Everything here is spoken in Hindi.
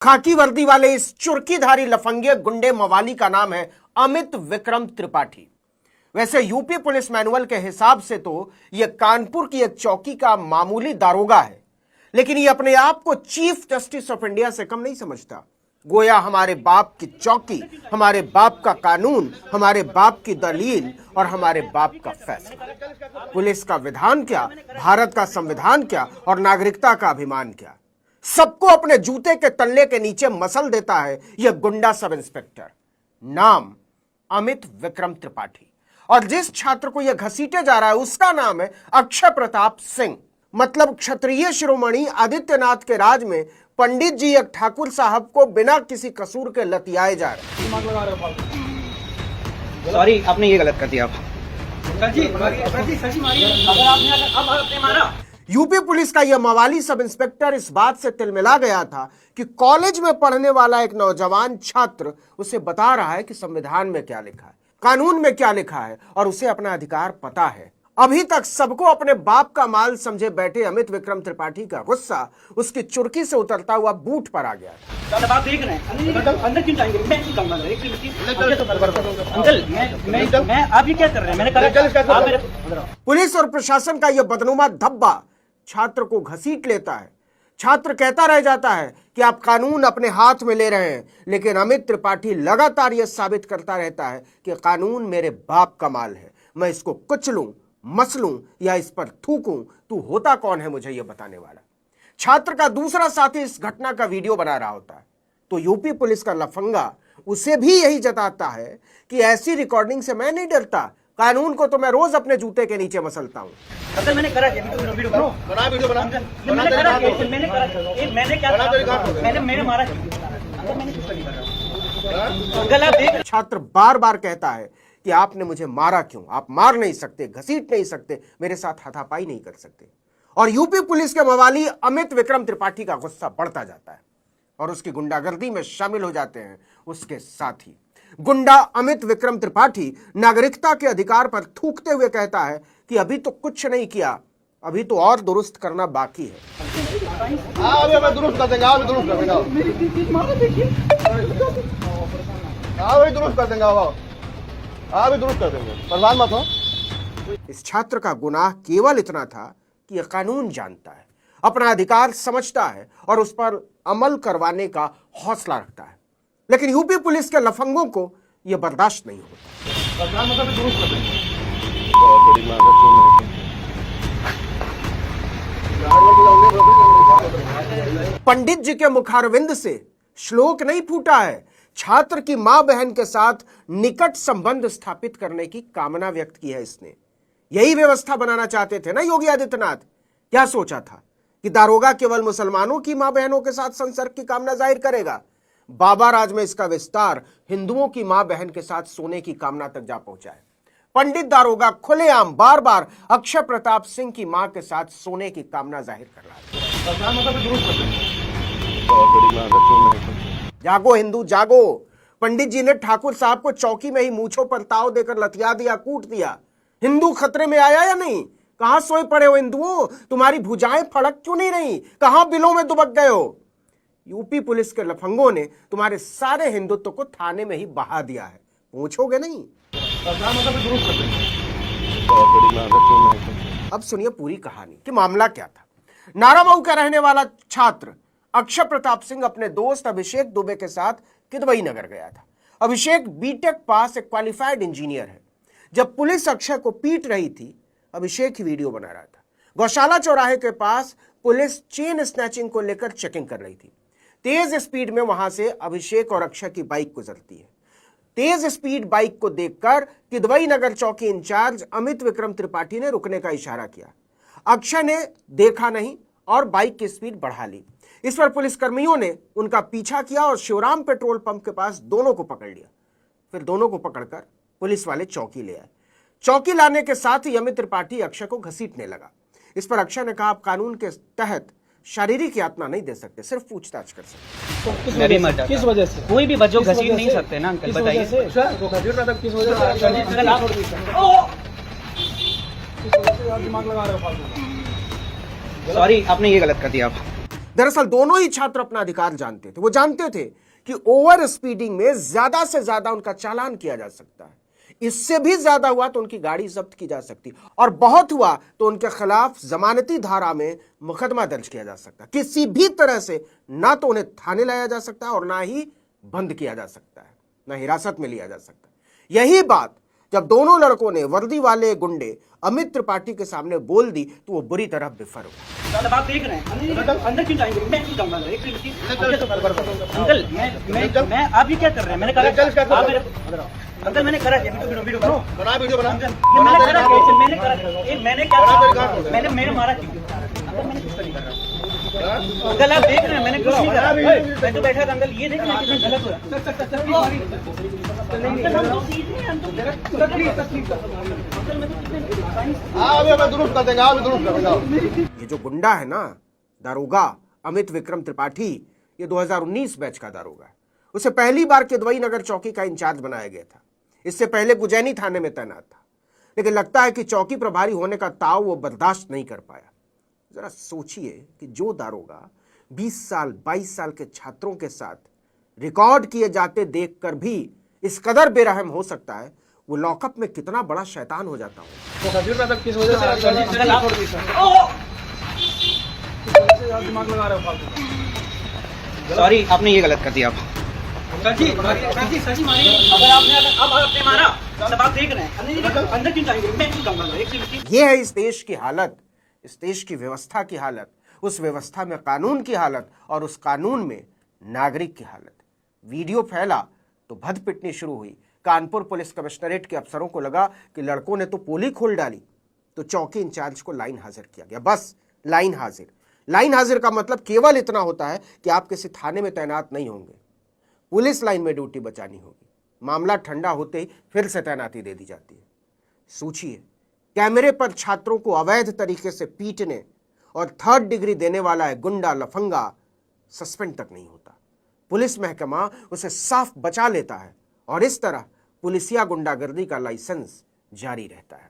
खाकी वर्दी वाले इस चुरकीधारी लफंगे गुंडे मवाली का नाम है अमित विक्रम त्रिपाठी। वैसे यूपी पुलिस मैनुअल के हिसाब से तो यह कानपुर की एक चौकी का मामूली दारोगा है, लेकिन ये अपने आप को चीफ जस्टिस ऑफ इंडिया से कम नहीं समझता। गोया हमारे बाप की चौकी, हमारे बाप का कानून, हमारे बाप की दलील और हमारे बाप का फैसला। पुलिस का विधान क्या, भारत का संविधान क्या और नागरिकता का अभिमान क्या, सबको अपने जूते के तल्ले के नीचे मसल देता है यह गुंडा सब इंस्पेक्टर। नाम अमित विक्रम त्रिपाठी, और जिस छात्र को यह घसीटे जा रहा है उसका नाम है अक्षय प्रताप सिंह। मतलब क्षत्रिय शिरोमणि आदित्यनाथ के राज में पंडित जी एक ठाकुर साहब को बिना किसी कसूर के लतियाए जा रहे। सॉरी, आपने ये गलत कर दिया। यूपी पुलिस का यह मवाली सब इंस्पेक्टर इस बात से तिलमिला गया था कि कॉलेज में पढ़ने वाला एक नौजवान छात्र उसे बता रहा है कि संविधान में क्या लिखा है, कानून में क्या लिखा है और उसे अपना अधिकार पता है। अभी तक सबको अपने बाप का माल समझे बैठे अमित विक्रम त्रिपाठी का गुस्सा उसकी चुरकी से उतरता हुआ बूट पर आ गया। आप देख रहे हैं अंदर क्यों जाएंगे? अंकल, मैं आप ये क्या कर रहे हैं? मैंने कहा पुलिस और प्रशासन का यह बदनुमा धब्बा छात्र को घसीट लेता है। छात्र कहता रह जाता है कि आप कानून अपने हाथ में ले रहे हैं, लेकिन अमित त्रिपाठी लगातार यह साबित करता रहता है कि कानून मेरे बाप का माल है, मैं इसको कुचलूं, मसलूं या इस पर थूकूं, तू होता कौन है मुझे यह बताने वाला। छात्र का दूसरा साथी इस घटना का वीडियो बना रहा होता है तो यूपी पुलिस का लफंगा उसे भी यही जताता है कि ऐसी रिकॉर्डिंग से मैं नहीं डरता, कानून को तो मैं रोज अपने जूते के नीचे मसलता हूं। मैंने करा क्या? वीडियो बना, वीडियो बना। मैंने करा क्या? मैंने क्या करा? मैंने मारा क्या? मैंने कुछ नहीं करा। अंकल आप देख। छात्र बार बार कहता है कि आपने मुझे मारा क्यों? आप मार नहीं सकते, घसीट नहीं सकते, मेरे साथ हाथापाई नहीं कर सकते। और यूपी पुलिस के मवाली अमित विक्रम त्रिपाठी का गुस्सा बढ़ता जाता है और उसकी गुंडागर्दी में शामिल हो जाते हैं उसके साथी। गुंडा अमित विक्रम त्रिपाठी नागरिकता के अधिकार पर थूकते हुए कहता है कि अभी तो कुछ नहीं किया, अभी तो और दुरुस्त करना बाकी है। अभी दुरुस्त कर देंगे, अभी दुरुस्त कर देंगे, परवान मत हो। इस छात्र का गुनाह केवल इतना था कि यह कानून जानता है, अपना अधिकार समझता है और उस पर अमल करवाने का हौसला रखता है, लेकिन यूपी पुलिस के लफंगों को यह बर्दाश्त नहीं होता। पंडित जी के मुखारविंद से श्लोक नहीं फूटा है, छात्र की मां बहन के साथ निकट संबंध स्थापित करने की कामना व्यक्त की है इसने। यही व्यवस्था बनाना चाहते थे ना योगी आदित्यनाथ? क्या सोचा था कि दारोगा केवल मुसलमानों की मां बहनों के साथ संसर्ग की कामना जाहिर करेगा? बाबा राज में इसका विस्तार हिंदुओं की मां बहन के साथ सोने की कामना तक जा पहुंचा है। पंडित दारोगा खुलेआम बार बार अक्षय प्रताप सिंह की मां के साथ सोने की कामना जाहिर कर रहा है। जागो हिंदू जागो। पंडित जी ने ठाकुर साहब को चौकी में ही मूंछों पर ताव देकर लतिया दिया, कूट दिया। हिंदू खतरे में आया या नहीं? कहां सोए पड़े हो हिंदुओं? तुम्हारी भुजाएं फड़क क्यों नहीं रही? कहां बिलों में दुबक गए हो? यूपी पुलिस के लफंगों ने तुम्हारे सारे हिंदुत्व को थाने में ही बहा दिया है, पूछोगे नहीं। अब सुनिए पूरी कहानी कि मामला क्या था। नारामऊ का रहने वाला छात्र अक्षय प्रताप सिंह अपने दोस्त अभिषेक दुबे के साथ किदवई नगर गया था। अभिषेक बीटेक पास एक क्वालिफाइड इंजीनियर है। जब पुलिस अक्षय को पीट रही थी, अभिषेक ही वीडियो बना रहा था। गौशाला चौराहे के पास पुलिस चेन स्नैचिंग को लेकर चेकिंग कर रही थी। तेज स्पीड में वहां से अभिषेक और अक्षय की बाइक गुजरती है। तेज स्पीड बाइक को देखकर किदवई नगर चौकी इंचार्ज अमित विक्रम त्रिपाठी ने रुकने का इशारा किया। अक्षय ने देखा नहीं और बाइक की स्पीड बढ़ा ली। इस पर पुलिस कर्मियों ने उनका पीछा किया और शिवराम पेट्रोल पंप के पास दोनों को पकड़ लिया। फिर दोनों को पकड़कर पुलिस वाले चौकी ले आए। चौकी लाने के साथ ही अमित त्रिपाठी अक्षय को घसीटने लगा। इस पर अक्षय ने कहा, आप कानून के तहत शारीरिक यातना नहीं दे सकते, सिर्फ पूछताछ कर सकते। किस वजह से? कोई भी बच्चों घसीट नहीं सकते ना अंकल, बताइए। दिमाग लगा रहे हो फालतू। सॉरी, आपने ये गलत कर दिया। दरअसल दोनों ही छात्र अपना अधिकार जानते थे। वो जानते थे कि ओवर स्पीडिंग में ज्यादा से ज्यादा उनका चालान किया जा सकता है, इससे भी ज्यादा हुआ तो उनकी गाड़ी जब्त की जा सकती, और बहुत हुआ तो उनके खिलाफ जमानती धारा में मुकदमा दर्ज किया जा सकता। किसी भी तरह से ना तो उन्हें थाने लाया जा सकता है और ना ही बंद किया जा सकता है, ना हिरासत में लिया जा सकता है। यही बात जब दोनों लड़कों ने वर्दी वाले गुंडे अमित त्रिपाठी के सामने बोल दी तो वो बुरी तरह बिफर हुआ। मतलब आप देख रहे हैं अंदर क्यों जाएंगे? मैं क्यों जाऊंगा अंदर? एक मिनट अंकल, मैं आप ये क्या कर रहे हैं? मैंने करा अंकल, मैंने करा वीडियो बनो, बना वीडियो बना मैंने करा मैंने करा मैंने क्या मैंने मेरे मारा अंकल, मैंने कुछ नहीं कर रहा अंकल, आप देख रहे हैं मैंने कुछ नहीं करा, मैं तो बैठा था अंकल, ये देख रहे हैं कितना गलत हो रहा हाँ अभी हमें दुरुस्त कर देंगे, अभी दुरुस्त कर देंगे। ये जो गुंडा है ना दारोगा अमित विक्रम त्रिपाठी, ये 2019 बैच का दारोगा है। उसे पहली बार किदवई नगर चौकी का इंचार्ज बनाया गया था। इससे पहले गुजैनी थाने में तैनात था, लेकिन लगता है कि चौकी प्रभारी होने का ताव वो बर्दाश्त नहीं कर पाया। जरा सोचिए कि जो दारोगा 20 साल 22 साल के छात्रों के साथ रिकॉर्ड किए जाते देखकर भी इस कदर बेरहम हो सकता है, वो लॉकअप में कितना बड़ा शैतान हो जाता हो। किस वजह से दिमाग लगा रहे हो? सॉरी, आपने ये गलत कर दिया। सर जी अगर आपने मारा सब आप देख रहे हैं अंदर क्यों जाएंगे? मैं क्यों जाऊंगा? एक मिनट, ये है इस देश की हालत, इस देश की व्यवस्था की हालत, उस व्यवस्था में कानून की हालत और उस कानून में नागरिक की हालत। वीडियो फैला तो भद पिटनी शुरू हुई। कानपुर पुलिस कमिश्नरेट के अफसरों को लगा कि लड़कों ने तो पोली खोल डाली, तो चौकी इंचार्ज को लाइन हाजिर किया गया। बस लाइन हाजिर। लाइन हाजिर का मतलब केवल इतना होता है कि आप किसी थाने में तैनात नहीं होंगे, पुलिस लाइन में ड्यूटी बचानी होगी। मामला ठंडा होते ही फिर से तैनाती दे दी जाती है। सोचिए, कैमरे पर छात्रों को अवैध तरीके से पीटने और 3rd डिग्री देने वाला है गुंडा लफंगा, सस्पेंड तक नहीं होता। पुलिस महकमा उसे साफ बचा लेता है और इस तरह पुलिसिया गुंडागर्दी का लाइसेंस जारी रहता है।